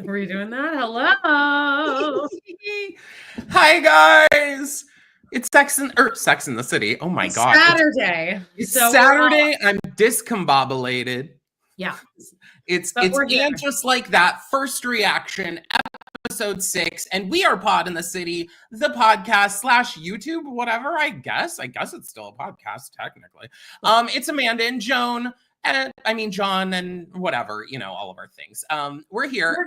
Were you doing that? Hello. Hi guys. It's Sex in the City. Oh my God. Saturday. It's Saturday. I'm discombobulated. Yeah. It's and just like that first reaction, episode 6, and we are Pod in the City, the podcast / YouTube, whatever. I guess it's still a podcast technically. It's Amanda and Joan. And I mean, John and whatever, all of our things. We're here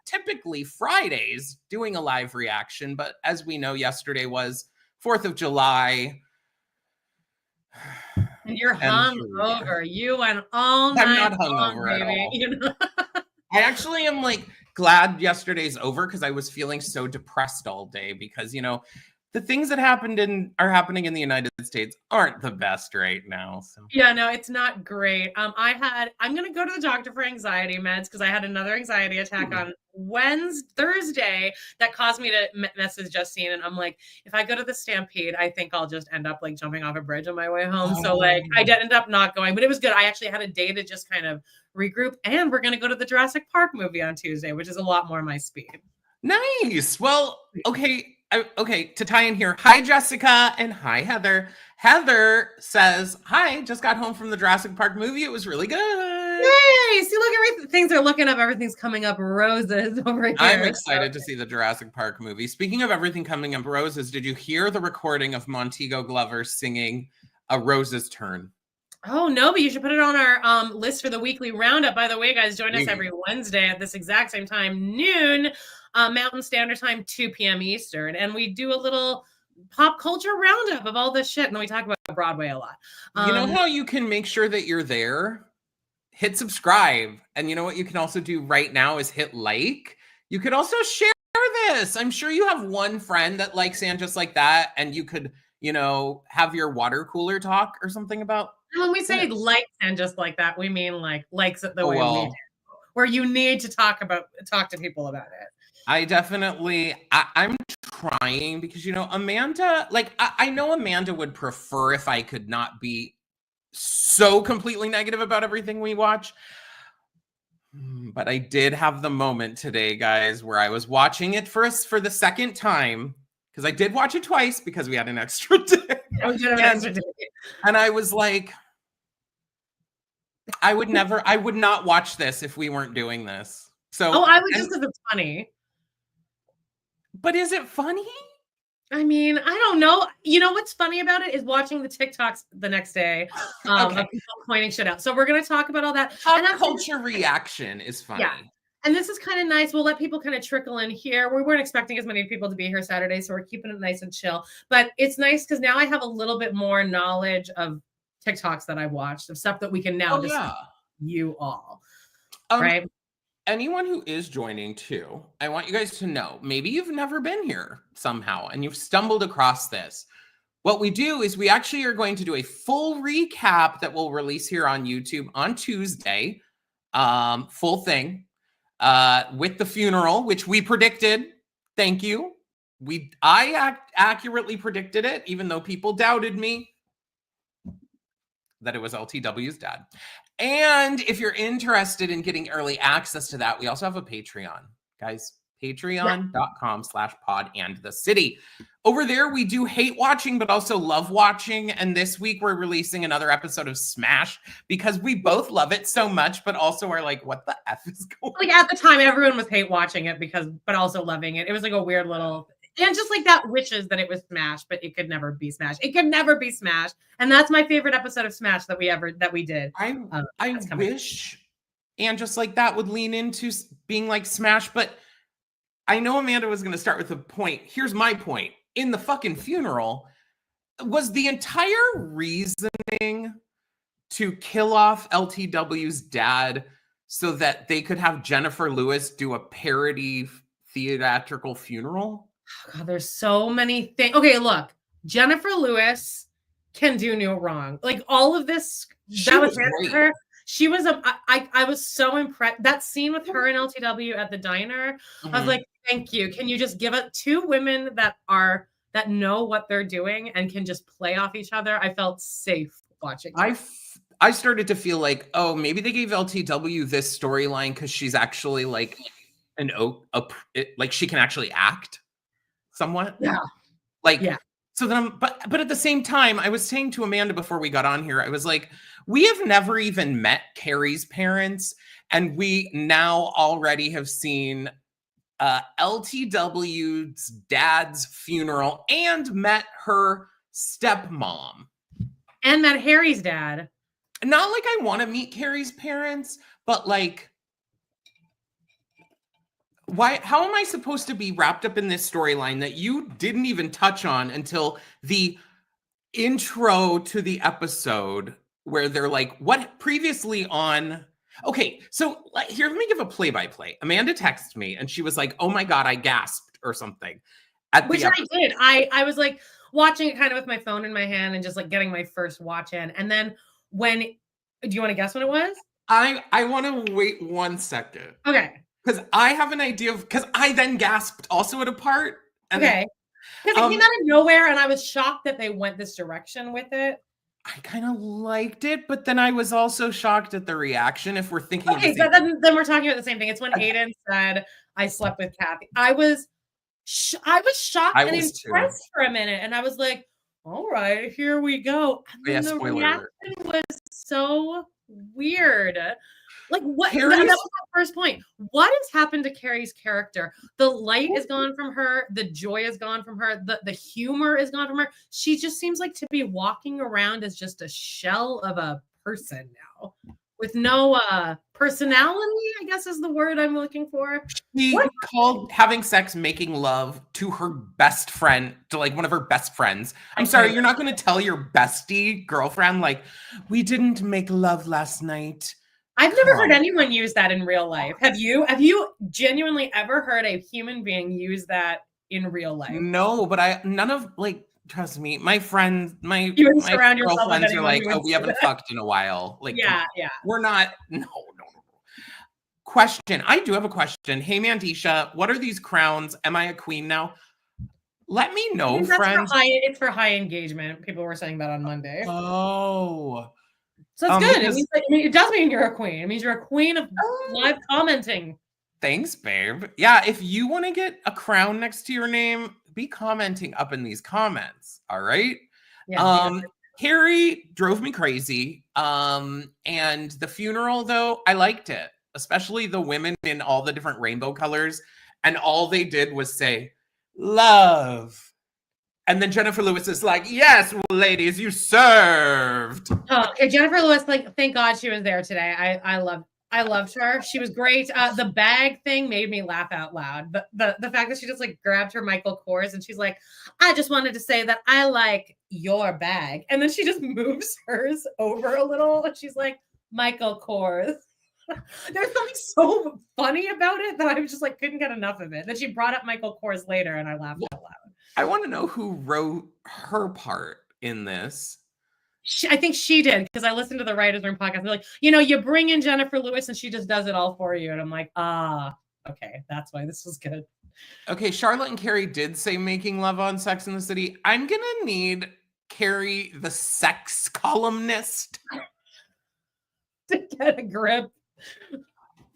typically Fridays doing a live reaction. But as we know, yesterday was 4th of July. And you're hungover. You went all night. I'm not hungover at all. I actually am glad yesterday's over because I was feeling so depressed all day because, the things that are happening in the United States aren't the best right now. So. Yeah, no, it's not great. I'm going to go to the doctor for anxiety meds because I had another anxiety attack on Thursday that caused me to message Justine. And I'm like, if I go to the Stampede, I think I'll just end up jumping off a bridge on my way home. So I did end up not going, but it was good. I actually had a day to just kind of regroup, and we're going to go to the Jurassic Park movie on Tuesday, which is a lot more my speed. Nice. Well, okay. To tie in here, hi Jessica and hi Heather. Heather says, hi, just got home from the Jurassic Park movie. It was really good. Yay! See, look, things are looking up. Everything's coming up roses over here. I'm excited to see the Jurassic Park movie. Speaking of everything coming up roses, did you hear the recording of Montego Glover singing A Rose's Turn? Oh, no, but you should put it on our list for the weekly roundup. By the way, guys, join us every Wednesday at this exact same time, noon, Mountain Standard Time, 2 p.m. Eastern. And we do a little pop culture roundup of all this shit. And then we talk about Broadway a lot. You know how you can make sure that you're there? Hit subscribe. And you know what you can also do right now is hit like. You could also share this. I'm sure you have one friend that likes and just like that. And you could, have your water cooler talk or something about. When we say likes and just like that, we mean likes it the way we do. Where you need to talk to people about it. I'm trying because, Amanda, I know Amanda would prefer if I could not be so completely negative about everything we watch. But I did have the moment today, guys, where I was watching it for the second time. Because I did watch it twice because we had an extra day. And I was like, I would not watch this if we weren't doing this. So I would just because it's funny. But is it funny? I mean, I don't know. You know what's funny about it is watching the TikToks the next day of people pointing shit out. So we're going to talk about all that. Pop culture reaction is funny. Yeah. And this is kind of nice. We'll let people kind of trickle in here. We weren't expecting as many people to be here Saturday, so we're keeping it nice and chill. But it's nice because now I have a little bit more knowledge of TikToks that I watched, of stuff that we can now discuss you all. Right? Anyone who is joining too, I want you guys to know, maybe you've never been here somehow and you've stumbled across this. What we do is we actually are going to do a full recap that we'll release here on YouTube on Tuesday. Full thing. With the funeral, which we predicted. Thank you. I accurately predicted it, even though people doubted me, that it was LTW's dad. And if you're interested in getting early access to that, we also have a Patreon, guys. Patreon.com/pod&the-city. Over there, we do hate watching, but also love watching. And this week, we're releasing another episode of Smash because we both love it so much, but also are like, what the F is going on? At the time, everyone was hate watching it but also loving it. It was a weird little, and just that wishes that it was Smash, but it could never be Smash. It could never be Smash. And that's my favorite episode of Smash that we did. I wish and just like that would lean into being like Smash, but I know Amanda was going to start with a point. Here's my point. In the fucking funeral, was the entire reasoning to kill off LTW's dad so that they could have Jennifer Lewis do a parody theatrical funeral? Oh God, there's so many things. Okay, look, Jennifer Lewis can do no wrong. All of this, that was her. She was I was so impressed. That scene with her and LTW at the diner, I was like, thank you. Can you just give it 2 women that know what they're doing and can just play off each other? I felt safe watching. I started to feel like, oh, maybe they gave LTW this storyline because she's actually like like she can actually act somewhat. Yeah. Like, yeah. So then, but at the same time, I was saying to Amanda before we got on here, I was like, we have never even met Carrie's parents, and we now already have seen LTW's dad's funeral and met her stepmom. And met Harry's dad. Not like I want to meet Carrie's parents, but like, how am I supposed to be wrapped up in this storyline that you didn't even touch on until the intro to the episode where they're like, what previously on... Okay, so here, let me give a play-by-play. Amanda texted me and she was like, oh my God, I gasped or something. Which I did. I was like watching it kind of with my phone in my hand and just like getting my first watch in. And then do you want to guess what it was? I want to wait 1 second. Okay. Because I have an idea because I then gasped also at a part. Okay. Because it came out of nowhere and I was shocked that they went this direction with it. I kind of liked it, but then I was also shocked at the reaction if we're thinking of the same then we're talking about the same thing. It's when Aiden said, I slept with Kathy. I was shocked and impressed for a minute. And I was like, all right, here we go. And then the reaction was so weird. Like what? That was my first point. What has happened to Carrie's character? The light is gone from her. The joy is gone from her. The humor is gone from her. She just seems like to be walking around as just a shell of a person now, with no personality, I guess is the word I'm looking for. She called having sex making love to her best friend, to like one of her best friends. I'm sorry, you're not going to tell your bestie girlfriend like, we didn't make love last night. I've never heard anyone use that in real life. Have you? Have you genuinely ever heard a human being use that in real life? No, but none of like, trust me, my friends, my girlfriends are like, oh, we haven't fucked in a while. Like, yeah. We're not, no. Question. I do have a question. Hey, Mandisha, what are these crowns? Am I a queen now? Let me know, friends. It's for high engagement. People were saying that on Monday. Oh. So it's good. It does mean you're a queen. It means you're a queen of live commenting. Thanks, babe. Yeah, if you want to get a crown next to your name, be commenting up in these comments. All right. Yeah. Harry drove me crazy. And the funeral, though, I liked it, especially the women in all the different rainbow colors. And all they did was say, love. And then Jennifer Lewis is like, yes, ladies, you served. Oh, Jennifer Lewis, like, thank God she was there today. I loved her. She was great. The bag thing made me laugh out loud. The fact that she just like grabbed her Michael Kors and she's like, I just wanted to say that I like your bag. And then she just moves hers over a little. And she's like, Michael Kors. There's something so funny about it that I was just like, couldn't get enough of it. Then she brought up Michael Kors later and I laughed out loud. I want to know who wrote her part in this. I think she did, because I listened to the Writers Room podcast. They're like, you bring in Jennifer Lewis and she just does it all for you. And I'm like, okay, that's why this was good. Okay, Charlotte and Carrie did say making love on Sex and the City. I'm going to need Carrie, the sex columnist, to get a grip.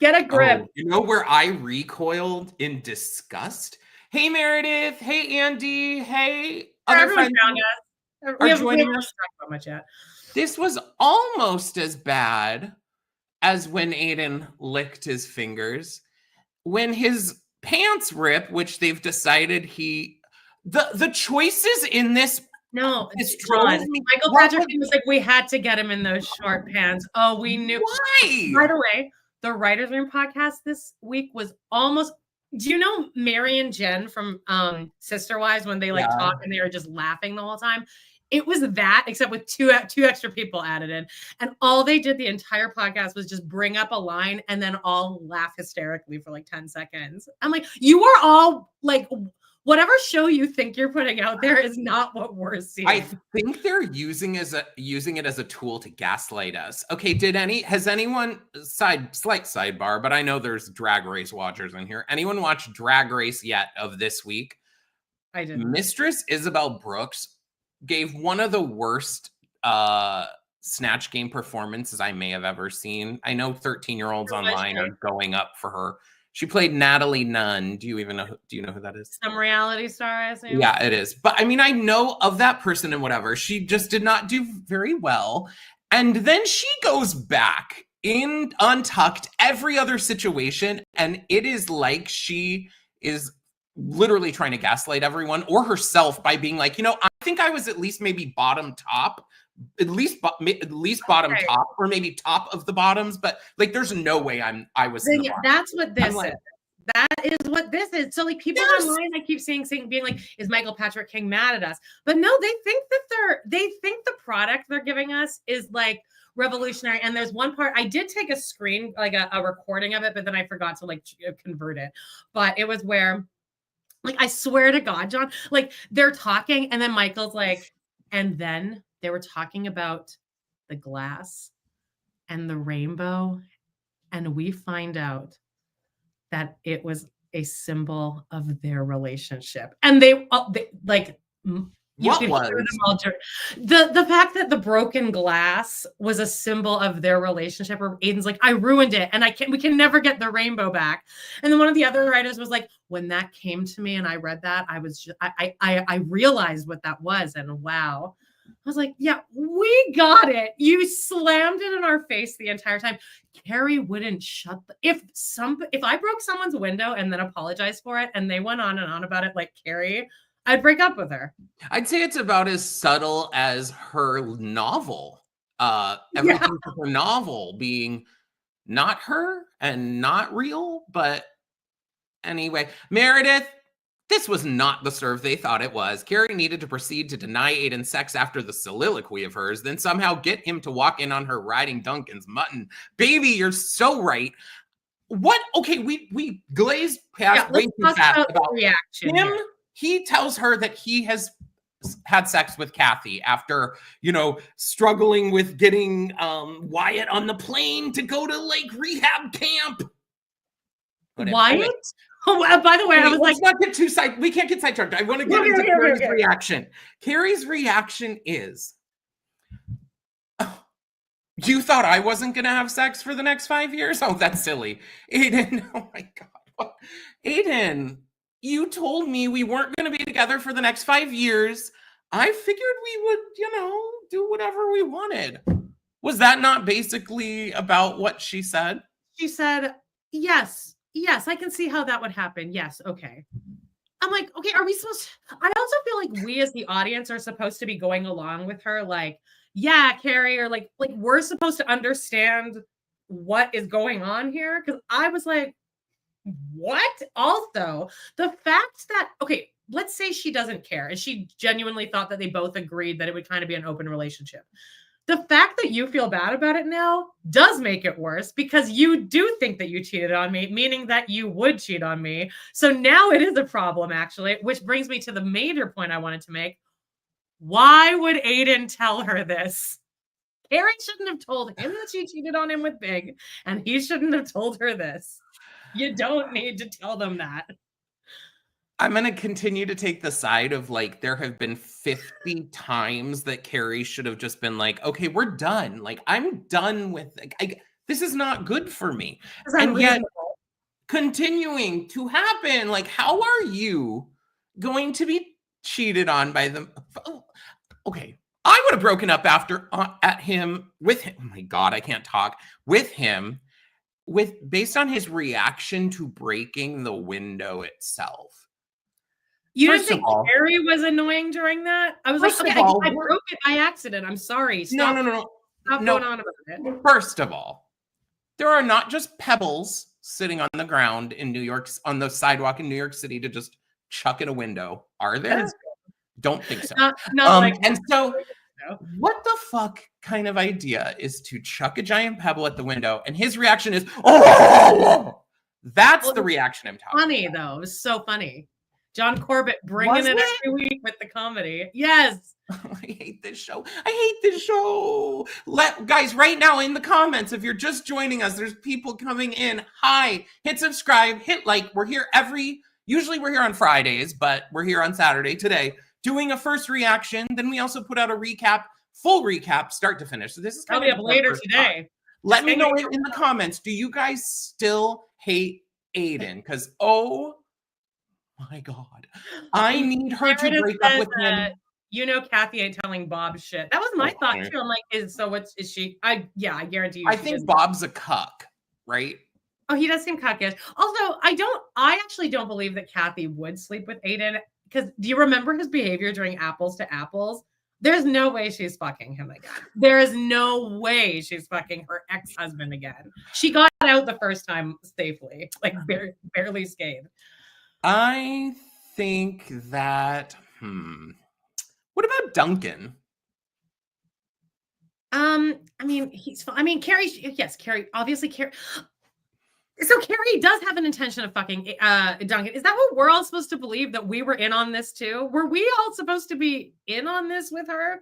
Get a grip. Oh, you know where I recoiled in disgust? Hey, Meredith. Hey, Andy. Hey, other friends are joining us. Not much yet. This was almost as bad as when Aiden licked his fingers. When his pants rip, which they've decided the choices in this. No, it's John. Michael Patrick was like, we had to get him in those short pants. Oh, we knew. Why? By the way, the Writers Room podcast this week was almost. Do you know Mary and Jen from Sister Wives, when they talk and they were just laughing the whole time? It was that, except with two extra people added in. And all they did the entire podcast was just bring up a line and then all laugh hysterically for like 10 seconds. I'm like, you are all like, whatever show you think you're putting out there is not what we're seeing. I think they're using it as a tool to gaslight us. Okay, has anyone, slight sidebar, but I know there's Drag Race watchers in here. Anyone watch Drag Race yet of this week? I didn't. Mistress Isabel Brooks gave one of the worst Snatch Game performances I may have ever seen. I know 13-year-olds online are going up for her. She played Natalie Nunn. Do you know who that is? Some reality star, I assume. Yeah, it is. But I mean, I know of that person and whatever. She just did not do very well. And then she goes back in Untucked every other situation, and it is like she is literally trying to gaslight everyone or herself by being like, I think I was at least maybe bottom top, at least bottom top, or maybe top of the bottoms, but like there's no way I was in the bottom. That's what this is. That is what this is. So like people online, I keep saying being like, is Michael Patrick King mad at us? But no, they think the product they're giving us is like revolutionary. And there's one part I did take a screen, like a recording of it, but then I forgot to like convert it. But it was where, like, I swear to God, John, like they're talking, and then Michael's like, and then they were talking about the glass and the rainbow, and we find out that it was a symbol of their relationship. And they like, what was the fact that the broken glass was a symbol of their relationship, or Aiden's like, I ruined it and we can never get the rainbow back. And then one of the other writers was like, when that came to me and I read that, I was just, I realized what that was. And wow. I was like, yeah, we got it. You slammed it in our face the entire time. Carrie wouldn't shut if I broke someone's window and then apologized for it and they went on and on about it like Carrie, I'd break up with her. I'd say it's about as subtle as her novel. Everything from her novel being not her and not real. But anyway, Meredith, this was not the serve they thought it was. Carrie needed to proceed to deny Aiden sex after the soliloquy of hers, then somehow get him to walk in on her riding Duncan's mutton. Baby, you're so right. What? Okay, we glazed past way too fast about reaction him. Here. He tells her that he has had sex with Kathy after, struggling with getting Wyatt on the plane to go to like rehab camp. Wyatt? Oh, by the way, I was like, not get we can't get sidetracked. I want to get into Carrie's reaction. Carrie's reaction is, you thought I wasn't going to have sex for the next 5 years? Oh, that's silly. Aiden, oh my God. Aiden, you told me we weren't going to be together for the next 5 years. I figured we would, do whatever we wanted. Was that not basically about what she said? She said, yes, I can see how that would happen. Yes, okay. I'm like, okay, are we supposed to? I also feel like we as the audience are supposed to be going along with her, like, yeah, Carrie, or like we're supposed to understand what is going on here. Because I was like, what? Also, the fact that, okay, let's say she doesn't care and she genuinely thought that they both agreed that it would kind of be an open relationship. The fact that you feel bad about it now does make it worse because you do think that you cheated on me, meaning that you would cheat on me. So now it is a problem, actually, which brings me to the major point I wanted to make. Why would Aiden tell her this? Carrie shouldn't have told him that she cheated on him with Big, and he shouldn't have told her this. You don't need to tell them that. I'm going to continue to take the side of like, there have been 50 times that Carrie should have just been like, okay, we're done. Like, I'm done with, this is not good for me. And yet continuing to happen. Like, how are you going to be cheated on by them? Okay. I would have broken up with him. Oh my God, I can't talk with him based on his reaction to breaking the window itself. You didn't think Carrie was annoying during that? I was like, okay, I broke it by accident. I'm sorry. Stop, no. Stop going on about it. First of all, there are not just pebbles sitting on the ground in New York, on the sidewalk in New York City to just chuck in a window. Are there? Don't think so. And so what the fuck kind of idea is to chuck a giant pebble at the window? And his reaction is, oh, that's the reaction I'm talking funny, about. Though. It was so funny. John Corbett bringing it every week with the comedy. Yes. I hate this show. Guys, right now in the comments, if you're just joining us, there's people coming in. Hi, hit subscribe, hit like. We're here usually we're here on Fridays, but we're here on Saturday today doing a first reaction. Then we also put out a recap full recap, start to finish. So this is I'll kind be of up later today. today. Let me know in the comments. Do you guys still hate Aiden? Because oh my God, I need her to break up with him. You know, Kathy ain't telling Bob shit. That was my thought too. I'm like, is she? I guarantee you. I think Bob's a cuck, right? Oh, he does seem cuckish. Also, I actually don't believe that Kathy would sleep with Aiden, because do you remember his behavior during Apples to Apples? There's no way she's fucking him again. There is no way she's fucking her ex-husband again. She got out the first time safely, like barely scathed. I think that, what about Duncan? Carrie, yes, Carrie, obviously Carrie. So Carrie does have an intention of fucking Duncan. Is that what we're all supposed to believe, that we were in on this too? Were we all supposed to be in on this with her?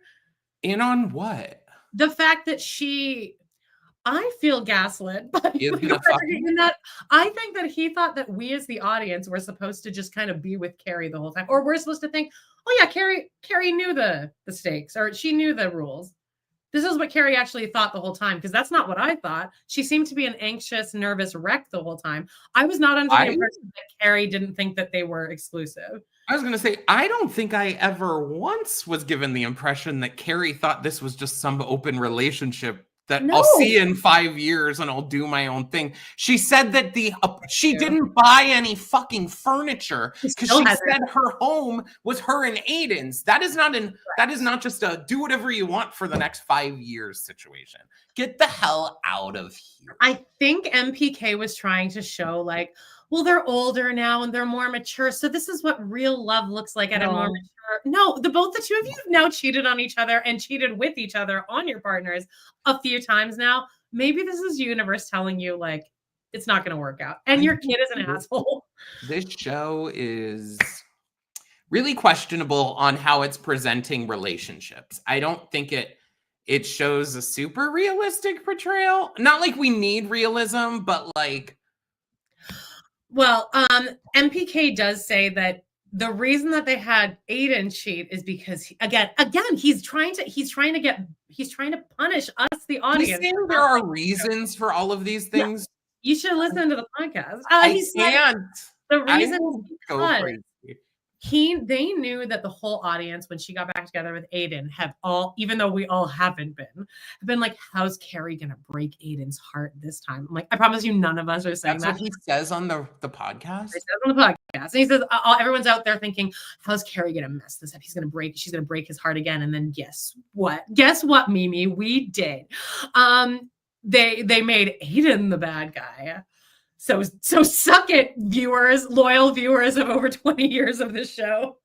In on what? The fact that I feel gaslit by that. I think that he thought that we as the audience were supposed to just kind of be with Carrie the whole time. Or we're supposed to think, oh yeah, Carrie knew the stakes, or she knew the rules. This is what Carrie actually thought the whole time, because that's not what I thought. She seemed to be an anxious, nervous wreck the whole time. I was not under the impression that Carrie didn't think that they were exclusive. I was going to say, I don't think I ever once was given the impression that Carrie thought this was just some open relationship that I'll see in 5 years and I'll do my own thing. She said that she didn't buy any fucking furniture because she said her home was her and Aiden's. That is not just a do whatever you want for the next 5 years situation. Get the hell out of here. I think MPK was trying to show like, well, they're older now and they're more mature. So this is what real love looks like at a more mature. No, the two of you have now cheated on each other and cheated with each other on your partners a few times now. Maybe this is universe telling you like it's not going to work out, and your kid is an asshole. This show is really questionable on how it's presenting relationships. I don't think it shows a super realistic portrayal. Not like we need realism, but like. Well, MPK does say that the reason that they had Aiden cheat is because again, he's trying to punish us, the audience. He's saying there are reasons for all of these things. Yeah. You should listen to the podcast. I can't. The reason is because they knew that the whole audience, when she got back together with Aiden, even though we all haven't been like, how's Carrie gonna break Aiden's heart this time? I'm like, I promise you, none of us are saying that's what he says on the podcast. He says on the podcast, and he says everyone's out there thinking, how's Carrie gonna mess this up? She's gonna break his heart again. And then guess what, Mimi? We did. They made Aiden the bad guy. So suck it, viewers, loyal viewers of over 20 years of this show.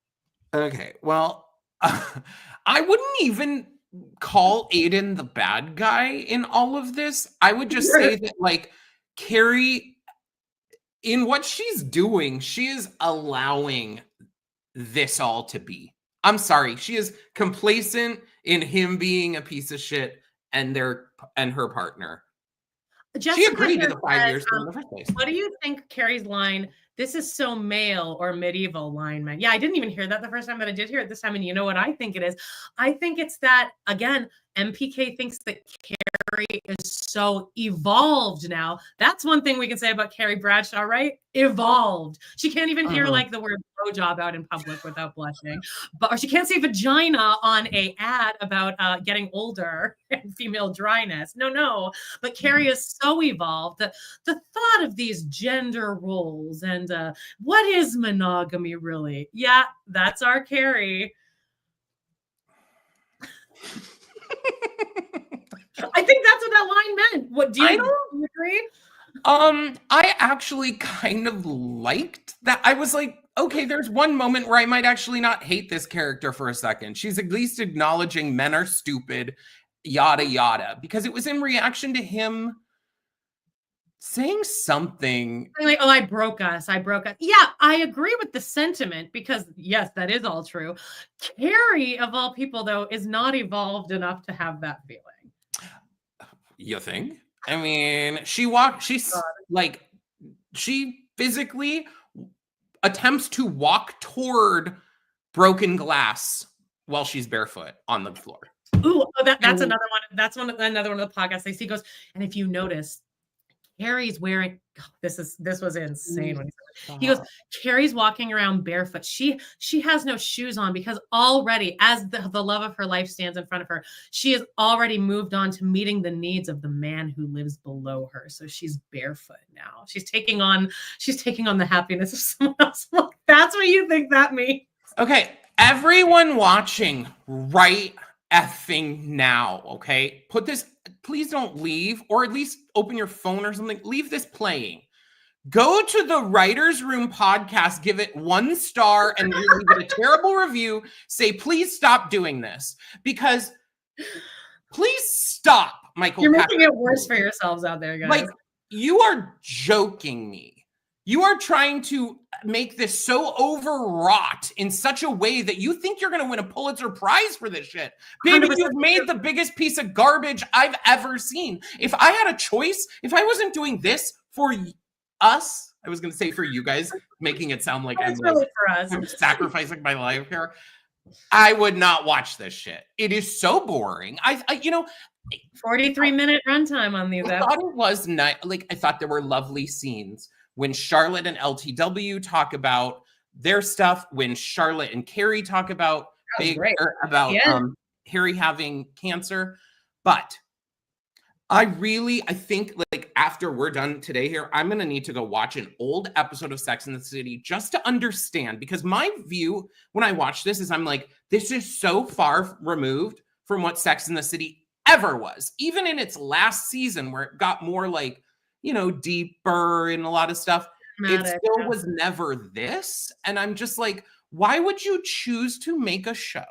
Okay, well, I wouldn't even call Aiden the bad guy in all of this. I would just say that, like, Carrie, in what she's doing, she is allowing this all to be. I'm sorry, she is complacent in him being a piece of shit and her partner. Jessica, she agreed to the 5 years in the first place. What do you think Carrie's line, this is so male or medieval line meant? Yeah, I didn't even hear that the first time, but I did hear it this time. And you know what I think it is? I think it's that, again, MPK thinks that Carrie is so evolved now. That's one thing we can say about Carrie Bradshaw, right? Evolved. She can't even hear like the word blowjob out in public without blushing, or she can't say vagina on a ad about getting older and female dryness. No. But Carrie is so evolved that the thought of these gender roles and what is monogamy really? Yeah, that's our Carrie. I think that's what that line meant. What do you agree? I actually kind of liked that. I was like, okay, there's one moment where I might actually not hate this character for a second. She's at least acknowledging men are stupid, yada yada, because it was in reaction to him saying something like, oh, I broke us. Yeah, I agree with the sentiment, because yes, that is all true. Carrie, of all people, though, is not evolved enough to have that feeling. You think? I mean, she physically attempts to walk toward broken glass while she's barefoot on the floor. Ooh, that's another one. That's another one of the podcasts I see. Goes, and if you notice, Carrie's wearing. This was insane. When he goes, Carrie's walking around barefoot. She has no shoes on because already, as the love of her life stands in front of her, she has already moved on to meeting the needs of the man who lives below her. So she's barefoot now. She's taking on the happiness of someone else. That's what you think that means. Okay, everyone watching right effing now, okay? Put this, please don't leave, or at least open your phone or something. Leave this playing. Go to the Writers Room podcast, give it 1 star, and leave it a terrible review. Say, please stop doing this. Because please stop, Michael. You're making it worse for yourselves out there, guys. Like, you are joking me. You are trying to make this so overwrought in such a way that you think you're going to win a Pulitzer Prize for this shit. Baby, you've made the biggest piece of garbage I've ever seen. If I had a choice, if I wasn't doing this for us, I was going to say for you guys, making it sound like I'm sacrificing my life here, I would not watch this shit. It is so boring. I 43-minute runtime on these. I thought it was nice. Like, I thought there were lovely scenes when Charlotte and LTW talk about their stuff, when Charlotte and Carrie talk about Harry having cancer. But I think like after we're done today here, I'm going to need to go watch an old episode of Sex and the City just to understand, because my view when I watch this is I'm like, this is so far removed from what Sex and the City ever was. Even in its last season where it got more like, deeper and a lot of stuff. It still was never this. And I'm just like, why would you choose to make a show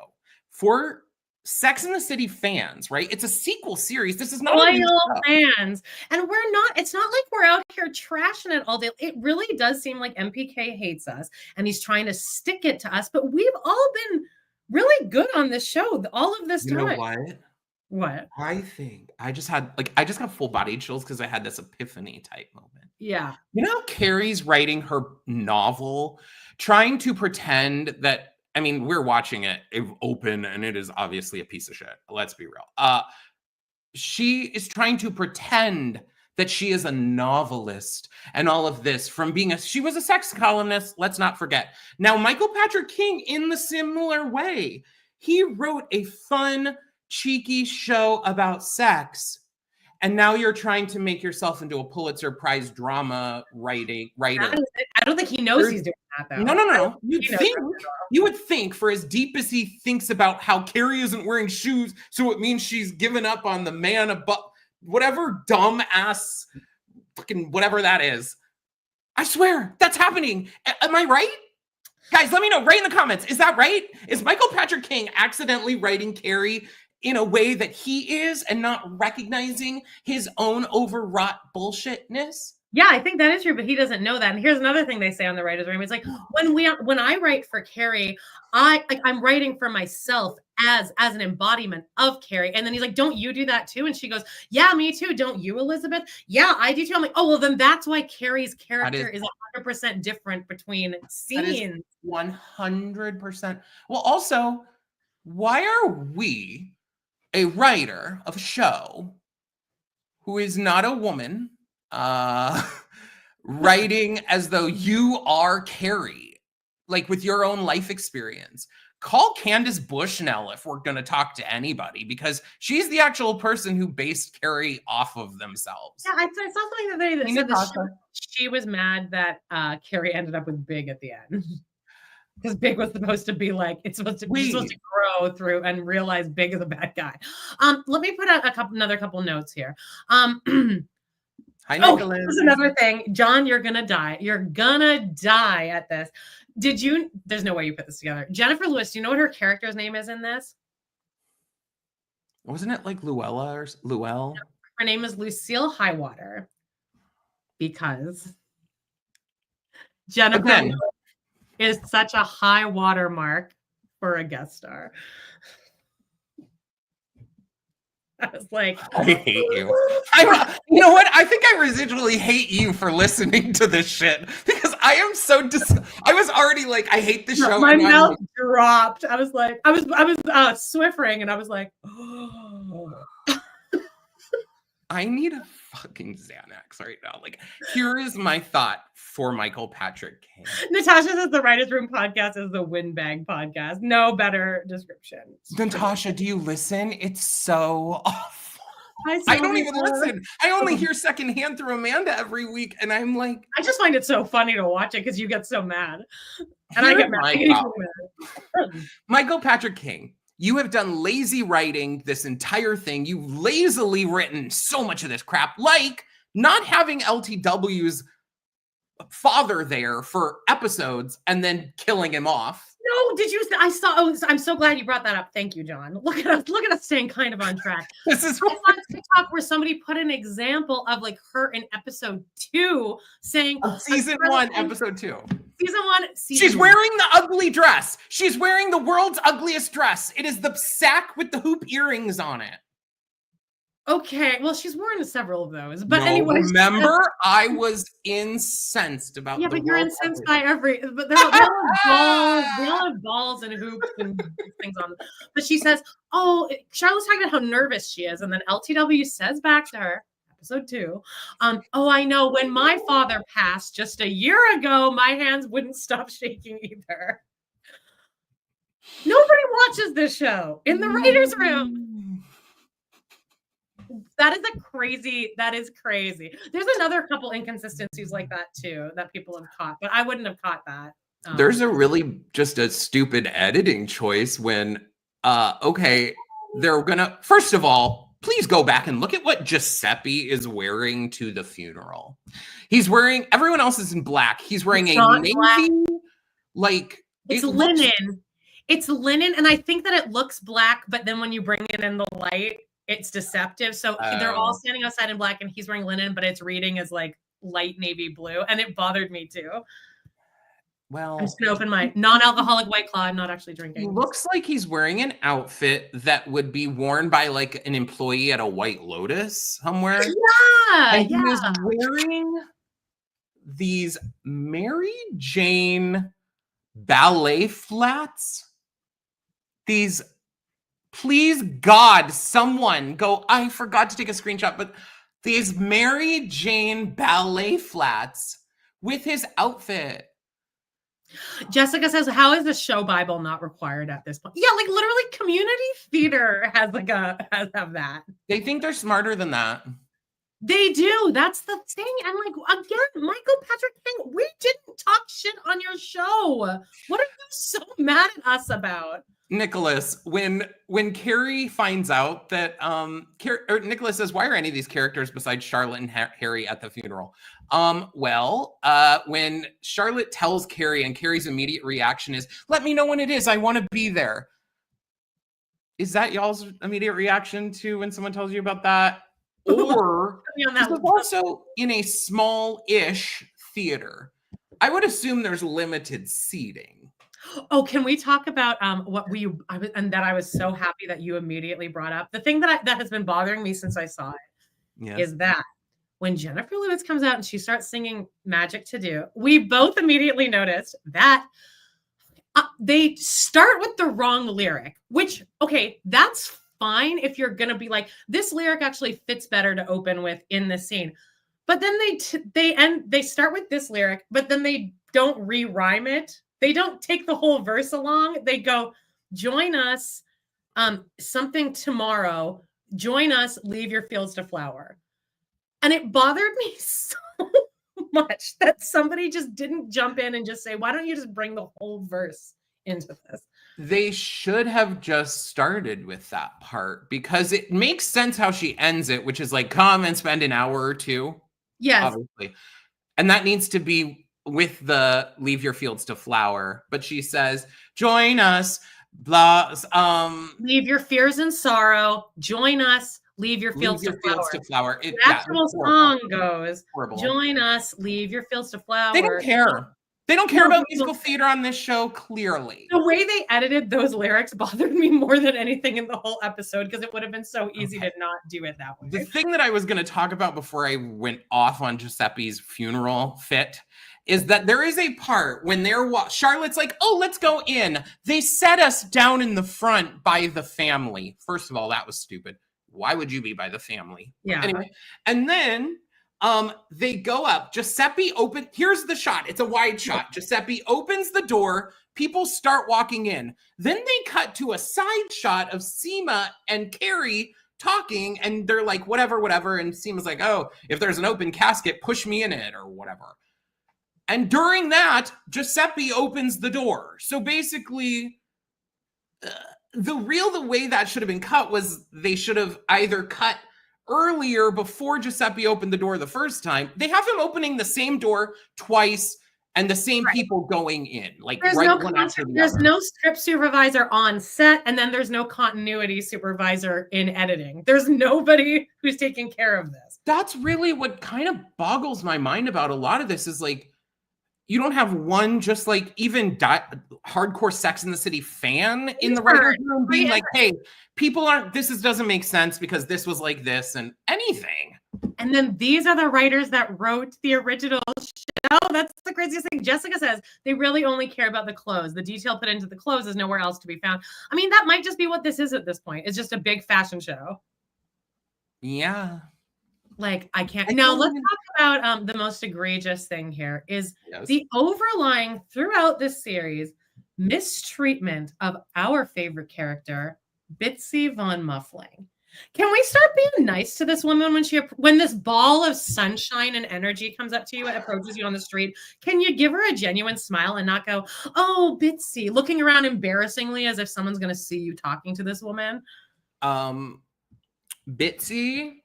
for Sex and the City fans, right? It's a sequel series. This is not loyal fans. And it's not like we're out here trashing it all day. It really does seem like MPK hates us and he's trying to stick it to us, but we've all been really good on this show all of this time. You know what? I think I just got full body chills because I had this epiphany type moment. Yeah. Carrie's writing her novel, trying to pretend that, we're watching it open and it is obviously a piece of shit. Let's be real. She is trying to pretend that she is a novelist and all of this from she was a sex columnist. Let's not forget. Now, Michael Patrick King, in the similar way, he wrote a fun, cheeky show about sex, and now you're trying to make yourself into a Pulitzer Prize drama writer. I don't think he knows he's doing that, though. No. You would think, for as deep as he thinks about how Carrie isn't wearing shoes, so it means she's given up on the man above, whatever dumb ass fucking whatever that is. I swear, that's happening. Am I right? Guys, let me know right in the comments. Is that right? Is Michael Patrick King accidentally writing Carrie in a way that he is and not recognizing his own overwrought bullshitness? Yeah, I think that is true, but he doesn't know that. And here's another thing they say on the writers' room. It's like when I write for Carrie, I'm writing for myself as an embodiment of Carrie. And then he's like, don't you do that too? And she goes, yeah, me too. Don't you, Elizabeth? Yeah, I do too. I'm like, oh, well, then that's why Carrie's character is 100% different between scenes. 100%. Well, also, why are we, a writer of a show who is not a woman, writing as though you are Carrie, like with your own life experience? Call Candace Bushnell if we're going to talk to anybody, because she's the actual person who based Carrie off of themselves. Yeah, I saw something that said that she was mad that Carrie ended up with Big at the end. Because Big was supposed to be like, it's supposed to grow through and realize Big is a bad guy. Let me put out another couple notes here. Hi, Nicholas. This is another thing. John, you're going to die. You're going to die at this. There's no way you put this together. Jennifer Lewis, do you know what her character's name is in this? Wasn't it like Luella or Luelle? No, her name is Lucille Highwater. Because Jennifer Lewis is such a high watermark for a guest star. I was like, I hate you. You know what? I think I residually hate you for listening to this shit, because I am so I was already like, I hate the show. My mouth dropped. I was like, I was swiffering, and I was like, oh. I need a fucking Xanax right now. Like, here is my thought for Michael Patrick King. Natasha says the Writers Room podcast is the windbag podcast. No better description. Natasha, do you listen? It's so awful. I don't even listen. I only hear secondhand through Amanda every week, and I'm like, I just find it so funny to watch it because you get so mad, and I get mad. Michael Patrick King, you have done lazy writing this entire thing. You've lazily written so much of this crap, like not having LTW's father there for episodes and then killing him off. No, did you? I saw. Oh, I'm so glad you brought that up. Thank you, John. Look at us. Look at us staying kind of on track. This is I saw TikTok where somebody put an example of like her in episode 2 saying season 1, episode 2. Season 1. She's wearing the ugly dress. She's wearing the world's ugliest dress. It is the sack with the hoop earrings on it. Okay, well, she's worn several of those, but anyway. Remember, I was incensed about. Yeah, but you're incensed by but they all have balls and hoops and things on them. But she says, "Oh, Charlotte's talking about how nervous she is," and then LTW says back to her, episode 2, "Oh, I know. When my father passed just a year ago, my hands wouldn't stop shaking either." Nobody watches this show in the writers' room. That is crazy. There's another couple inconsistencies like that too that people have caught, but I wouldn't have caught that. There's a really just a stupid editing choice when, okay, they're gonna, first of all, please go back and look at what Giuseppe is wearing to the funeral. He's wearing, everyone else is in black. He's wearing a navy, like, it's linen. It's linen, and I think that it looks black, but then when you bring it in the light, it's deceptive. So they're all standing outside in black and he's wearing linen, but it's reading as like light navy blue. And it bothered me too. Well, I'm just gonna open my non-alcoholic White Claw. I'm not actually drinking. He looks like he's wearing an outfit that would be worn by like an employee at a White Lotus somewhere. Yeah. And he was wearing these Mary Jane ballet flats. These, please God, someone go, I forgot to take a screenshot, but these Mary Jane ballet flats with his outfit. Jessica says, how is the show Bible not required at this point? Yeah, like literally community theater has that. They think they're smarter than that. They do. That's the thing. I'm like, again, Michael Patrick King, we didn't talk shit on your show. What are you so mad at us about? Nicholas, when Carrie finds out that Nicholas says, why are any of these characters besides Charlotte and Harry at the funeral? When Charlotte tells Carrie and Carrie's immediate reaction is, let me know when it is, I want to be there. Is that y'all's immediate reaction to when someone tells you about that? Or also in a small-ish theater, I would assume there's limited seating. Oh, can we talk about that I was so happy that you immediately brought up? The thing that has been bothering me since I saw it is that when Jennifer Lewis comes out and she starts singing Magic to Do, we both immediately noticed that they start with the wrong lyric, which, okay, that's fine if you're going to be like, this lyric actually fits better to open with in this scene. But then they start with this lyric, but then they don't re-rhyme it. They don't take the whole verse along. They go, join us, something tomorrow. Join us, leave your fields to flower. And it bothered me so much that somebody just didn't jump in and just say, why don't you just bring the whole verse into this? They should have just started with that part because it makes sense how she ends it, which is like, come and spend an hour or two. Yes. Obviously. And that needs to be with the leave your fields to flower. But she says, join us, blah, leave your fears and sorrow, join us, leave your fields to flower. The actual song goes, join us, leave your fields to flower. They don't care. They don't care about musical theater on this show, clearly. The way they edited those lyrics bothered me more than anything in the whole episode because it would have been so easy to not do it that way. The thing that I was going to talk about before I went off on Giuseppe's funeral fit is that there is a part when Charlotte's like, oh, let's go in. They set us down in the front by the family. First of all, that was stupid. Why would you be by the family? Yeah. Anyway, and then they go up. Giuseppe here's the shot. It's a wide shot. Giuseppe opens the door. People start walking in. Then they cut to a side shot of Seema and Carrie talking, and they're like, whatever. And Seema's like, oh, if there's an open casket, push me in it or whatever. And during that, Giuseppe opens the door. So basically, the way that should have been cut was they should have either cut earlier before Giuseppe opened the door the first time. They have him opening the same door twice and the same people going in. Like there's no script supervisor on set, and then there's no continuity supervisor in editing. There's nobody who's taking care of this. That's really what kind of boggles my mind about a lot of this is like, you don't have one just like even hardcore Sex and the City fan in the writer's room being like, hey, people doesn't make sense because this was like this and anything. And then these are the writers that wrote the original show. That's the craziest thing. Jessica says they really only care about the clothes. The detail put into the clothes is nowhere else to be found. I mean, that might just be what this is at this point. It's just a big fashion show. Yeah. Like, I can't. Now, let's talk about the most egregious thing here is the overlying throughout this series mistreatment of our favorite character, Bitsy Von Muffling. Can we start being nice to this woman when this ball of sunshine and energy comes up to you and approaches you on the street? Can you give her a genuine smile and not go, oh, Bitsy, looking around embarrassingly as if someone's going to see you talking to this woman? Bitsy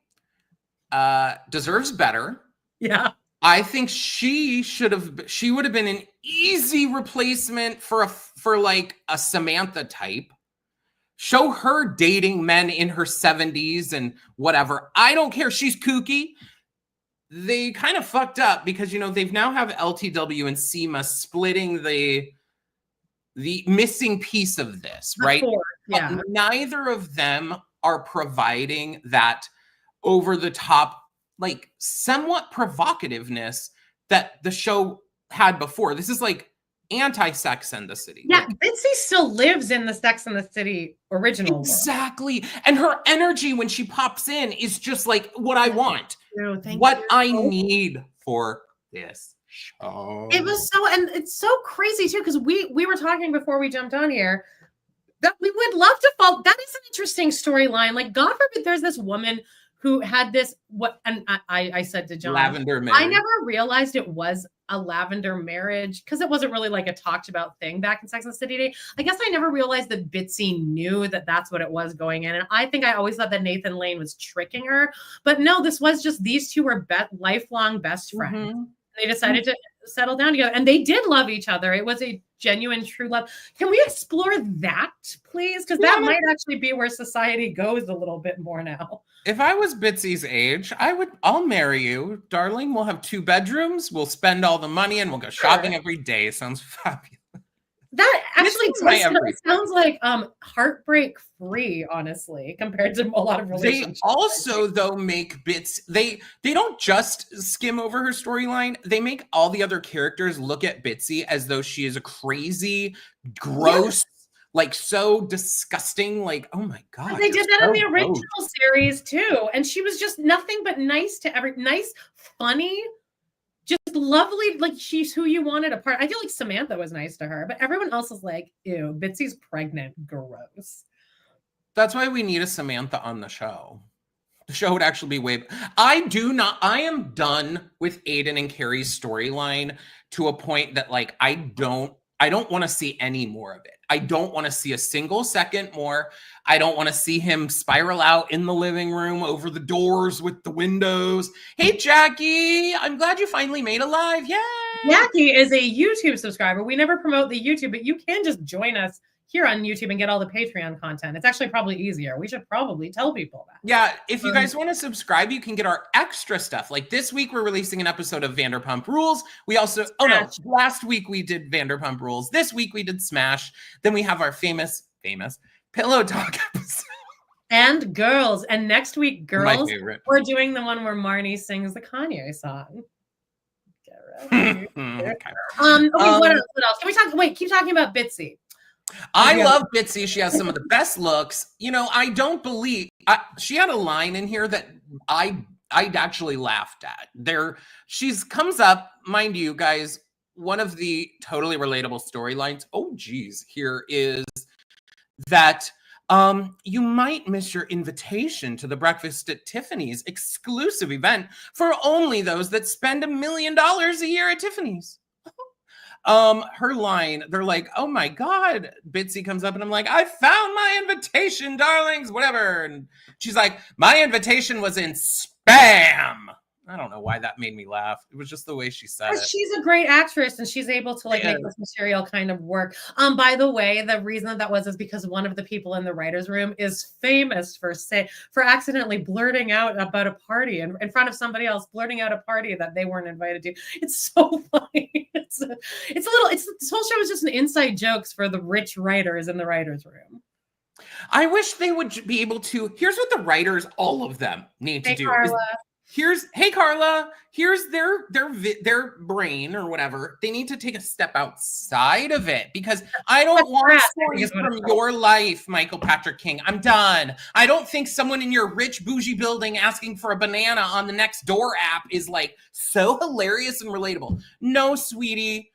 deserves better. Yeah. I think she would have been an easy replacement for like a Samantha type. Show her dating men in her 70s and whatever. I don't care. She's kooky. They kind of fucked up because, they've now have LTW and Seema splitting the missing piece of this, right? Yeah. But neither of them are providing that over the top, like somewhat provocativeness that the show had before. This is like anti-Sex and the City. Yeah, Bitsy still lives in the Sex and the City original. Exactly. World. And her energy when she pops in is just like what I want. Thank what you. I need for this show. It was and it's so crazy too, because we were talking before we jumped on here that we would love to follow. That is an interesting storyline. Like, God forbid there's this woman who had this, I said to John, lavender marriage. I never realized it was a lavender marriage because it wasn't really like a talked about thing back in Sex and the City Day. I guess I never realized that Bitsy knew that that's what it was going in. And I think I always thought that Nathan Lane was tricking her. But no, this was just these two were lifelong best friends. Mm-hmm. They decided to settle down together and they did love each other. It was a genuine, true love. Can we explore that, please? Because that might actually be where society goes a little bit more now. If I was Bitsy's age, I'll marry you, darling. We'll have 2 bedrooms. We'll spend all the money and we'll go shopping every day. Sounds fabulous. That actually sounds like heartbreak free, honestly, compared to a lot of relationships. They also, though, make bits. They don't just skim over her storyline. They make all the other characters look at Bitsy as though she is a crazy, gross, like so disgusting. Like, oh my god! They did that in the original series too, and she was just nothing but nice to nice, funny. Just lovely, like she's who you wanted apart. I feel like Samantha was nice to her, but everyone else is like, ew, Bitsy's pregnant, gross. That's why we need a Samantha on the show. The show would actually be I am done with Aiden and Carrie's storyline to a point that like I don't want to see any more of it. I don't want to see a single second more. I don't want to see him spiral out in the living room over the doors with the windows. Hey, Jackie, I'm glad you finally made a live. Yay! Jackie is a YouTube subscriber. We never promote the YouTube, but you can just join us here on YouTube and get all the Patreon content. It's actually probably easier. We should probably tell people that. Yeah, if you guys want to subscribe, you can get our extra stuff. Like this week, we're releasing an episode of Vanderpump Rules. We also, last week we did Vanderpump Rules. This week we did Smash. Then we have our famous Pillow Talk episode. And Girls. And next week, Girls, we're doing the one where Marnie sings the Kanye song. Get Okay. Okay, what else? Can we talk? Wait, keep talking about Bitsy. I love Bitsy. She has some of the best looks. You know, I don't believe she had a line in here that I actually laughed at. She's comes up, mind you, guys. One of the totally relatable storylines. Oh, geez, here is that you might miss your invitation to the Breakfast at Tiffany's exclusive event for only those that spend $1 million a year at Tiffany's. Her line, they're like, oh my God, Bitsy comes up and I'm like, I found my invitation, darlings, whatever. And she's like, my invitation was in spam. I don't know why that made me laugh. It was just the way she said it. She's a great actress and she's able to like make this material kind of work. By the way, the reason that was is because one of the people in the writer's room is famous for accidentally blurting out about a party in front of somebody else, blurting out a party that they weren't invited to. It's so funny. This whole show is just an inside jokes for the rich writers in the writer's room. I wish they would be able to. Here's what the writers, all of them, need to do. Carla. Hey Carla, here's their brain or whatever. They need to take a step outside of it because I don't want stories from your life, Michael Patrick King. I'm done. I don't think someone in your rich bougie building asking for a banana on the next door app is like so hilarious and relatable. No, sweetie,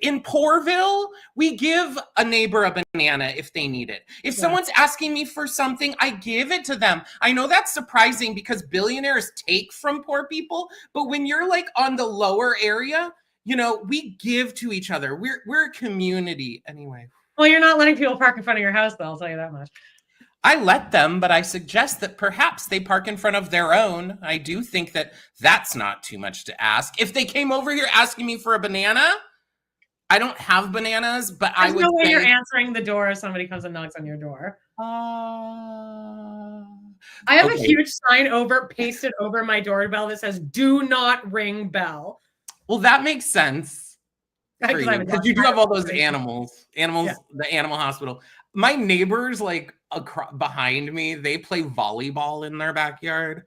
in Poorville, we give a neighbor a banana if they need it. If someone's asking me for something, I give it to them. I know that's surprising because billionaires take from poor people, but when you're like on the lower area, you know, we give to each other. We're a community anyway. Well, you're not letting people park in front of your house, though, I'll tell you that much. I let them, but I suggest that perhaps they park in front of their own. I do think that that's not too much to ask. If they came over here asking me for a banana, I don't have bananas, but I would say... There's no way you're answering the door if somebody comes and knocks on your door. I have a huge sign pasted over my doorbell that says, do not ring bell. Well, that makes sense. Because you do have all those animals, the animal hospital. My neighbors, like behind me, they play volleyball in their backyard.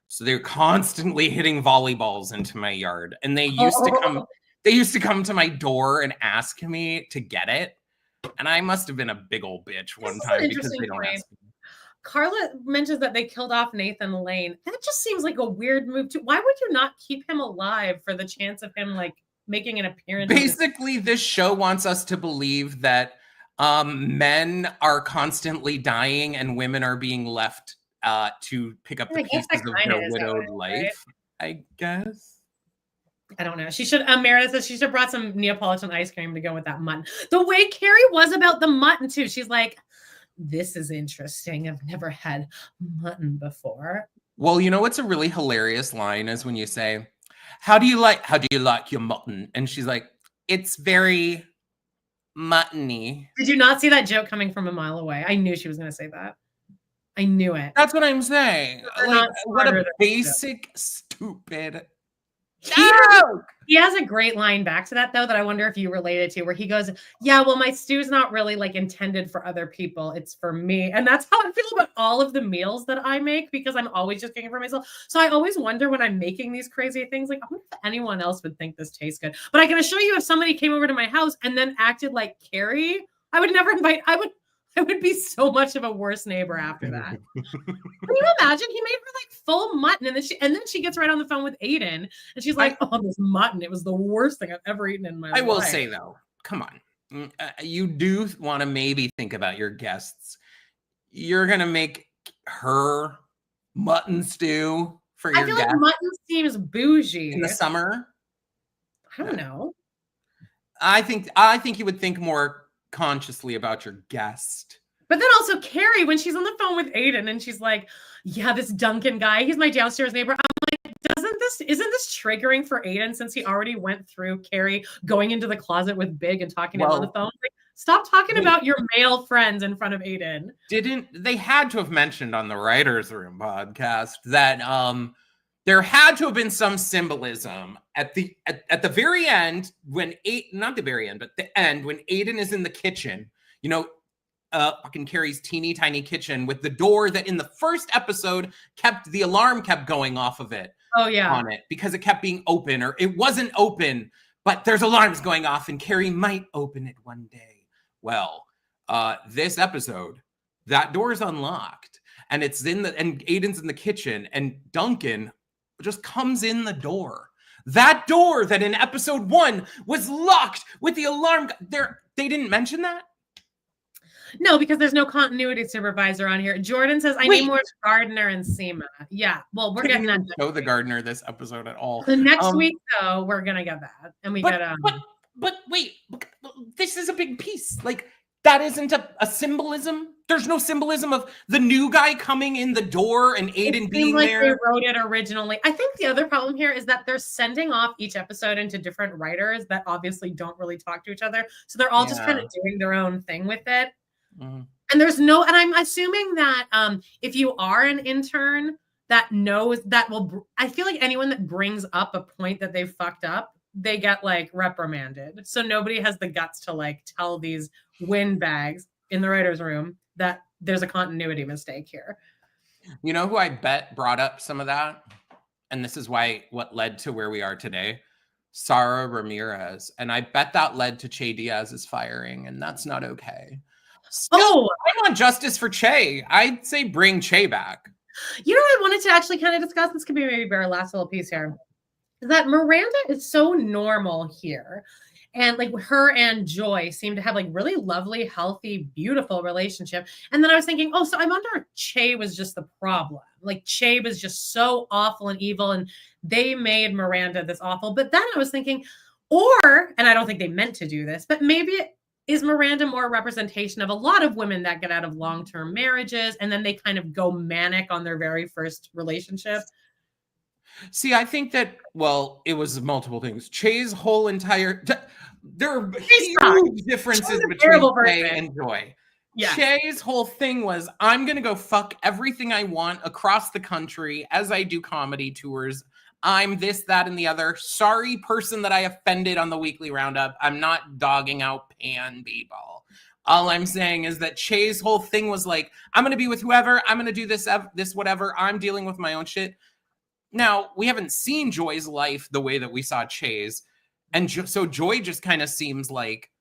So they're constantly hitting volleyballs into my yard. And they used to come... They used to come to my door and ask me to get it. And I must have been a big old bitch one time because they don't ask me. Carla mentions that they killed off Nathan Lane. That just seems like a weird move too. Why would you not keep him alive for the chance of him like making an appearance? Basically, this show wants us to believe that men are constantly dying and women are being left to pick up the pieces of their widowed life, right? I guess. I don't know. Meredith says she should have brought some Neapolitan ice cream to go with that mutton. The way Carrie was about the mutton too. She's like, this is interesting. I've never had mutton before. Well, you know what's a really hilarious line is when you say, how do you like your mutton? And she's like, it's very muttony. Did you not see that joke coming from a mile away? I knew she was going to say that. I knew it. That's what I'm saying. Like, what a basic, stupid He has a great line back to that, though, that I wonder if you related to, where he goes, yeah, well, my stew's not really like intended for other people. It's for me. And that's how I feel about all of the meals that I make, because I'm always just cooking for myself. So I always wonder when I'm making these crazy things, like, I wonder if anyone else would think this tastes good. But I can assure you, if somebody came over to my house and then acted like Carrie, I would never invite, I would be so much of a worse neighbor after that. Can you imagine? He made her like full mutton, and then she gets right on the phone with Aiden, and she's like, "Oh, this mutton! It was the worst thing I've ever eaten in my life." I will say though, come on, you do want to maybe think about your guests. You're gonna make her mutton stew for your guests. I feel like mutton seems bougie in the summer. I don't know. I think you would think more consciously about your guest. But then also Carrie, when she's on the phone with Aiden and she's like, yeah, this Duncan guy, he's my downstairs neighbor. I'm like, isn't this triggering for Aiden, since he already went through Carrie going into the closet with Big and talking to him on the phone? Like, stop talking about your male friends in front of Aiden. They had to have mentioned on the Writers' Room podcast that there had to have been some symbolism at the very end when not the very end, but the end when Aiden is in the kitchen, you know, fucking Carrie's teeny tiny kitchen with the door that in the first episode the alarm kept going off of it. on it because it kept being open, or it wasn't open, but there's alarms going off and Carrie might open it one day. Well, this episode, that door is unlocked and and Aiden's in the kitchen and Duncan just comes in the door. That door that in episode 1 was locked with the alarm. They didn't mention that? No, because there's no continuity supervisor on here. Jordan says, I need more Gardner and Seema. Yeah, well, we're getting that. Show the Gardner this episode at all. The next week, though, we're going to get that. And we get... But wait, this is a big piece. Like, that isn't a symbolism. There's no symbolism of the new guy coming in the door and Aiden being there. They wrote it originally. I think the other problem here is that they're sending off each episode into different writers that obviously don't really talk to each other. So they're all just kind of doing their own thing with it. And and I'm assuming that if you are an intern that knows that I feel like anyone that brings up a point that they've fucked up, they get like reprimanded. So nobody has the guts to like tell these windbags in the writer's room that there's a continuity mistake here. You know who I bet brought up some of that? And this is what led to where we are today. Sara Ramirez. And I bet that led to Che Diaz's firing, and that's not okay. Still, I want justice for Che. I'd say bring Che back. You know what I wanted to actually kind of discuss? This could be maybe our last little piece here. Is that Miranda is so normal here. And like her and Joy seem to have like really lovely, healthy, beautiful relationship. And then I was thinking, so I wonder if Che was just the problem. Like Che was just so awful and evil and they made Miranda this awful. But then I was thinking, and I don't think they meant to do this, but maybe is Miranda more a representation of a lot of women that get out of long-term marriages and then they kind of go manic on their very first relationship? See, I think that, it was multiple things. Che's whole entire... There are huge differences between Che and Joy. Yeah. Che's whole thing was, I'm going to go fuck everything I want across the country as I do comedy tours. I'm this, that, and the other. Sorry, person that I offended on the weekly roundup. I'm not dogging out Pan people. All I'm saying is that Che's whole thing was like, I'm going to be with whoever. I'm going to do this, whatever. I'm dealing with my own shit. Now, we haven't seen Joy's life the way that we saw Che's. And so Joy just kind of seems like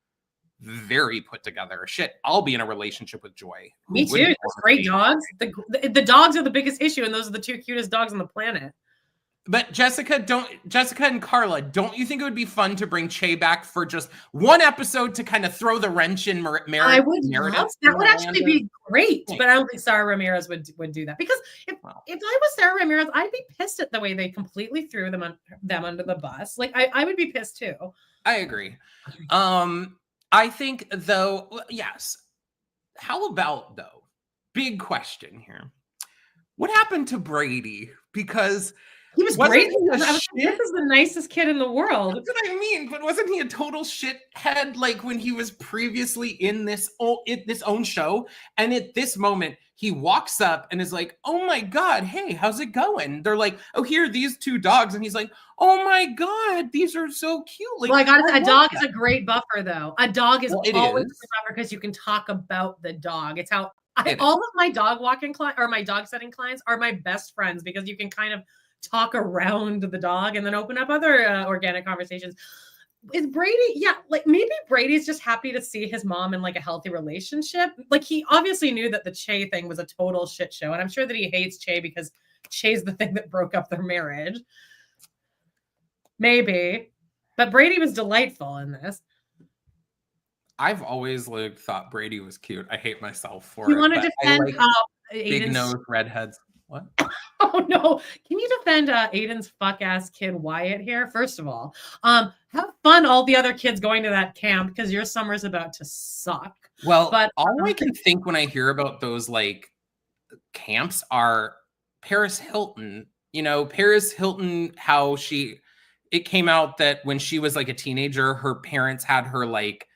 very put together. Shit, I'll be in a relationship with Joy. Me too. Those great dogs. The dogs are the biggest issue, and those are the two cutest dogs on the planet. But Jessica and Carla, don't you think it would be fun to bring Che back for just one episode to kind of throw the wrench in Meredith? I would love that. Would actually be great. But I don't think Sara Ramirez would do that. Because if I was Sara Ramirez, I'd be pissed at the way they completely threw them under the bus. Like, I would be pissed too. I agree. I think, though, yes. How about, though, big question here. What happened to Brady? Because... he was great. This is the nicest kid in the world. That's what I mean. But wasn't he a total shithead like when he was previously in this own show? And at this moment, he walks up and is like, oh my God, hey, how's it going? They're like, oh, here are these two dogs. And he's like, oh my God, these are so cute. Like, well, I got a dog is a great buffer, though. A dog is always a buffer because you can talk about the dog. It's how all of my dog walking clients or my dog setting clients are my best friends because you can kind of talk around the dog and then open up other organic conversations. Is Brady? Yeah, like maybe Brady's just happy to see his mom in like a healthy relationship. Like he obviously knew that the Che thing was a total shit show. And I'm sure that he hates Che because Che's the thing that broke up their marriage. Maybe. But Brady was delightful in this. I've always thought Brady was cute. I hate myself for it. You want to defend big nose redheads. What? Oh no! Can you defend Aiden's fuck ass kid Wyatt here? First of all, have fun all the other kids going to that camp because your summer's about to suck. Well, but all I can think when I hear about those like camps are Paris Hilton. You know, Paris Hilton, how it came out that when she was like a teenager, her parents had her like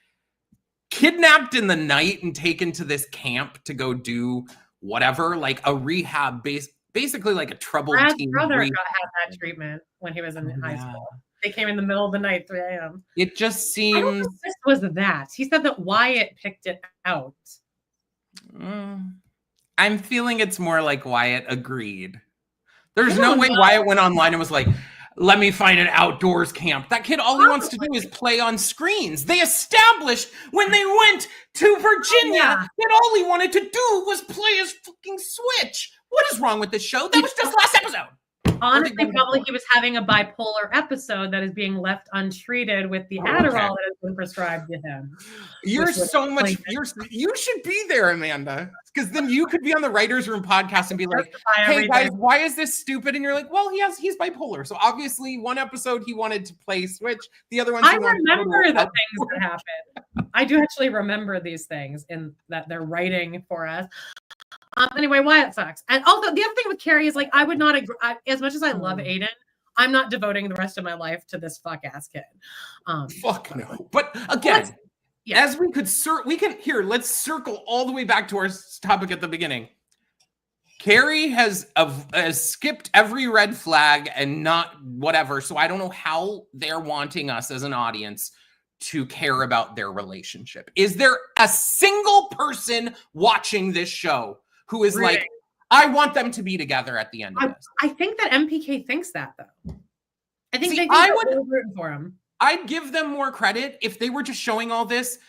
kidnapped in the night and taken to this camp to go do whatever, like a rehab basically like a troubled Brad's teen. Brother had that treatment when he was in high school. They came in the middle of the night, 3 a.m. It just seems this was that. He said that Wyatt picked it out. I'm feeling it's more like Wyatt agreed. There's no way Wyatt went online and was like, let me find an outdoors camp. That kid, all he wants to do is play on screens. They established when they went to Virginia that all he wanted to do was play his fucking Switch. What is wrong with this show? That was just last episode. Honestly, probably he was having a bipolar episode that is being left untreated with the Adderall that has been prescribed to him. You're so much. You should be there, Amanda, because then you could be on the writers' room podcast and be like, "Hey guys, why is this stupid?" And you're like, "Well, he's bipolar, so obviously one episode he wanted to play Switch, the other one." I remember the things that happened. I do actually remember these things in that they're writing for us. Anyway, Wyatt sucks. And also, the other thing with Carrie is like, I would not agree. As much as I love Aiden, I'm not devoting the rest of my life to this fuck ass kid. Fuck no. But again, as we can here. Let's circle all the way back to our topic at the beginning. Carrie has skipped every red flag and not whatever. So I don't know how they're wanting us as an audience to care about their relationship. Is there a single person watching this show who is like, I want them to be together at the end of this? I think that MPK thinks that, though. I think I would rooting for him. I'd give them more credit if they were just showing all this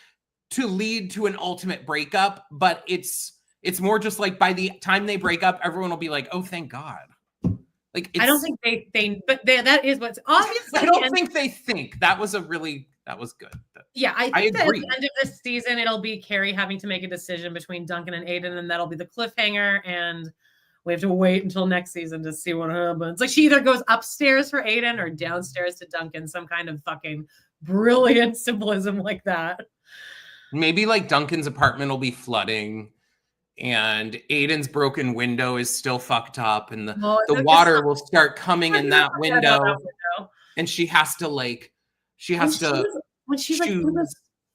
to lead to an ultimate breakup, but it's more just like by the time they break up, everyone will be like, oh, thank God. Like, I don't think that is what's obviously. I don't think they think. That was good. Yeah, I think that at the end of this season, it'll be Carrie having to make a decision between Duncan and Aiden, and that'll be the cliffhanger. And we have to wait until next season to see what happens. Like, she either goes upstairs for Aiden or downstairs to Duncan, some kind of fucking brilliant symbolism like that. Maybe like Duncan's apartment will be flooding and Aiden's broken window is still fucked up and the water will start coming in that window. And she has to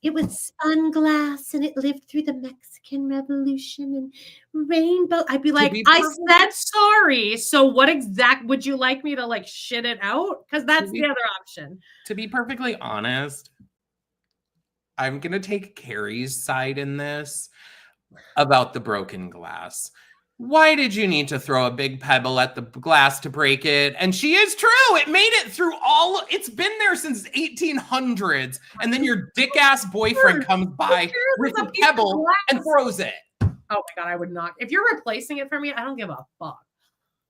it was spun glass and it lived through the Mexican Revolution and rainbow. I'd be like, I said sorry. So what would you like me to like shit it out? Because that's the other option. To be perfectly honest, I'm going to take Carrie's side in this about the broken glass. Why did you need to throw a big pebble at the glass to break it? And she is true. It made it through it's been there since 1800s. And then your dick ass boyfriend comes by with a pebble and throws it. Oh my God, I would not. If you're replacing it for me, I don't give a fuck.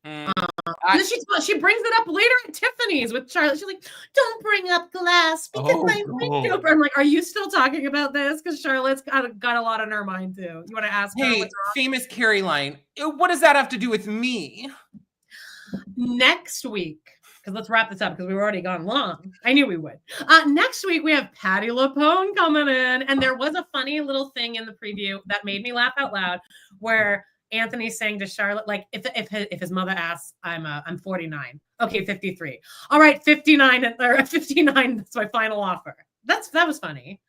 She brings it up later at Tiffany's with Charlotte. She's like, don't bring up glass because my window. I'm like, are you still talking about this? Because Charlotte's got a lot on her mind too. You want to ask her what's wrong? Famous Carrie line. What does that have to do with me? Next week, because let's wrap this up because we've already gone long. I knew we would. Next week, we have Patti LuPone coming in. And there was a funny little thing in the preview that made me laugh out loud where Anthony's saying to Charlotte, like, if his mother asks, I'm 49. Okay, 53. All right, 59 or 59. That's my final offer. That was funny.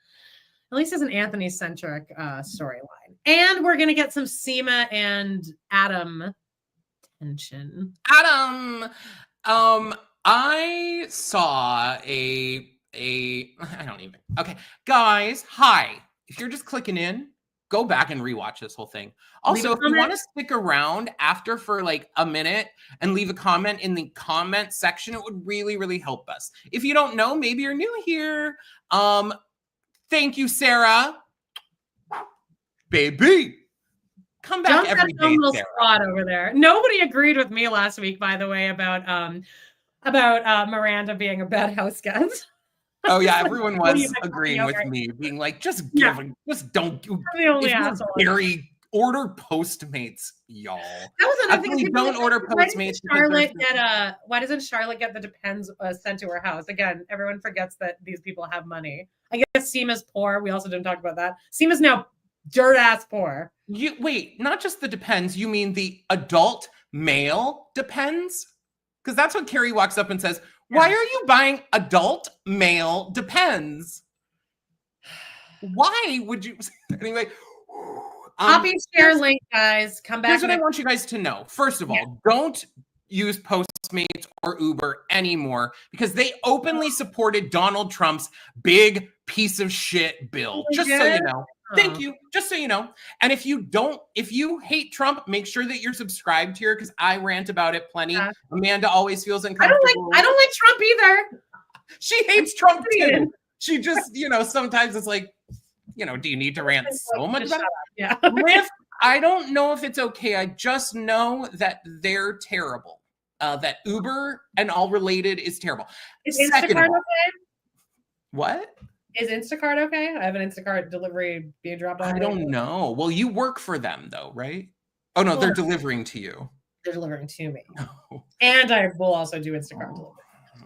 At least it's an Anthony-centric storyline. And we're gonna get some Seema and Adam tension. Adam, I saw I don't even. Okay, guys, hi. If you're just clicking in, go back and rewatch this whole thing. Also, if you want to stick around after for like a minute and leave a comment in the comment section, it would really, really help us. If you don't know, maybe you're new here. Thank you, Sarah. Baby. Come back every day, Sarah. Over there. Nobody agreed with me last week, by the way, about Miranda being a bad house guest. Oh yeah, everyone was agreeing with me, being like, just don't do. The only asshole. Very order Postmates, y'all. That was another thing. Don't order Postmates. Why doesn't Charlotte get the Depends sent to her house? Again, everyone forgets that these people have money. I guess Seema's poor. We also didn't talk about that. Seema's now dirt ass poor. Wait, not just the Depends. You mean the adult male Depends? Because that's what Carrie walks up and says. Why are you buying adult male Depends? Why would you? Anyway. Copy, share, link, guys. Come back. Here's what I want you guys to know. First of all, don't use Postmates or Uber anymore because they openly supported Donald Trump's big piece of shit bill. Just so you know. Thank you. Just so you know. And if you hate Trump, make sure that you're subscribed here because I rant about it plenty. Amanda always feels uncomfortable. I don't like Trump either. She hates Trump too. She just, sometimes it's like, do you need to rant so much about it? Yeah. Lyft, I don't know if it's okay. I just know that they're terrible. That Uber and all related is terrible. Is Instacart okay? What? Is Instacart okay? I have an Instacart delivery being dropped off. I don't know. Well, you work for them though, right? Oh no, they're delivering to you. They're delivering to me. Oh. And I will also do Instacart delivery.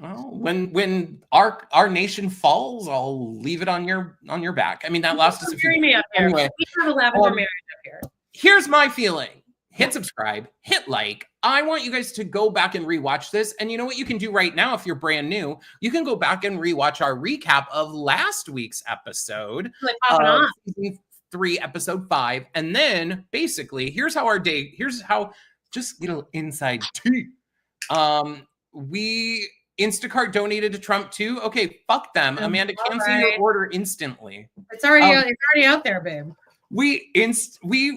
Well, when our nation falls, I'll leave it on your back. I mean, that lasts us a few me up here. Anyway, we have a lavender marriage up here. Here's my feeling. Hit subscribe, hit like. I want you guys to go back and rewatch this. And you know what you can do right now if you're brand new? You can go back and rewatch our recap of last week's episode. Season 3, episode 5. And then basically, here's how just get an inside tea. Instacart donated to Trump too. Okay, fuck them. Amanda, cancel your order instantly. It's already out there, babe. We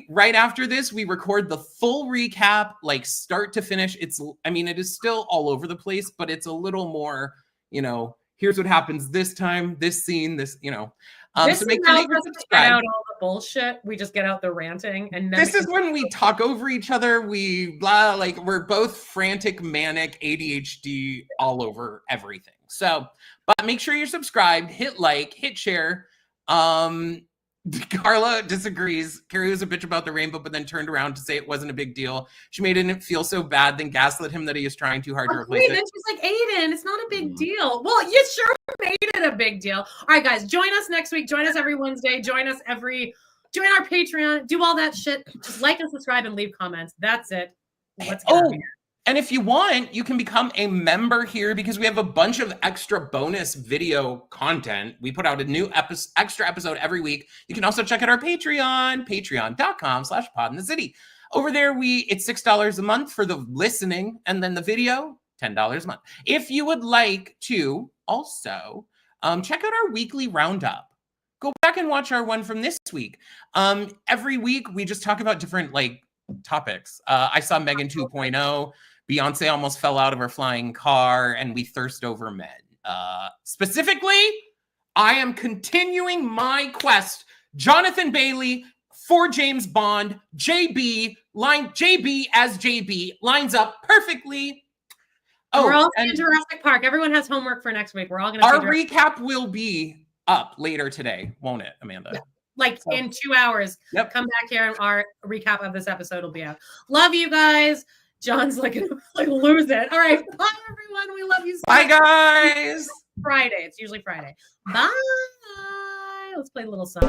right after this, we record the full recap, like start to finish. It is still all over the place, but it's a little more, here's what happens this time, this scene, this, so make sure you subscribe. Get out all the bullshit. We just get out the ranting, and then this is when we talk over each other. We we're both frantic, manic, ADHD all over everything. So, but make sure you're subscribed, hit like, hit share. Carla disagrees. Carrie was a bitch about the rainbow, but then turned around to say it wasn't a big deal. She made it feel so bad, then gaslit him that he is trying too hard to replace it. Then she's like, Aiden, it's not a big deal. Well, you sure made it a big deal. All right, guys, join us next week. Join us every Wednesday. Join our Patreon. Do all that shit. Just like and subscribe and leave comments. That's it. Let's get out of here. And if you want, you can become a member here because we have a bunch of extra bonus video content. We put out a new extra episode every week. You can also check out our Patreon, patreon.com/podinthecity. Over there, it's $6 a month for the listening, and then the video, $10 a month. If you would like to also check out our weekly roundup. Go back and watch our one from this week. Every week, we just talk about different topics. I saw Megan 2.0. Beyonce almost fell out of her flying car, and we thirst over men. Specifically, I am continuing my quest. Jonathan Bailey for James Bond. JB as JB lines up perfectly. We're all in Jurassic Park. Everyone has homework for next week. We're all going to. Our recap will be up later today, won't it, Amanda? Yeah. In 2 hours. Yep. Come back here and our recap of this episode will be out. Love you guys. John's like lose it. All right. Bye, everyone. We love you so much. Bye, guys. Friday. It's usually Friday. Bye. Let's play a little song.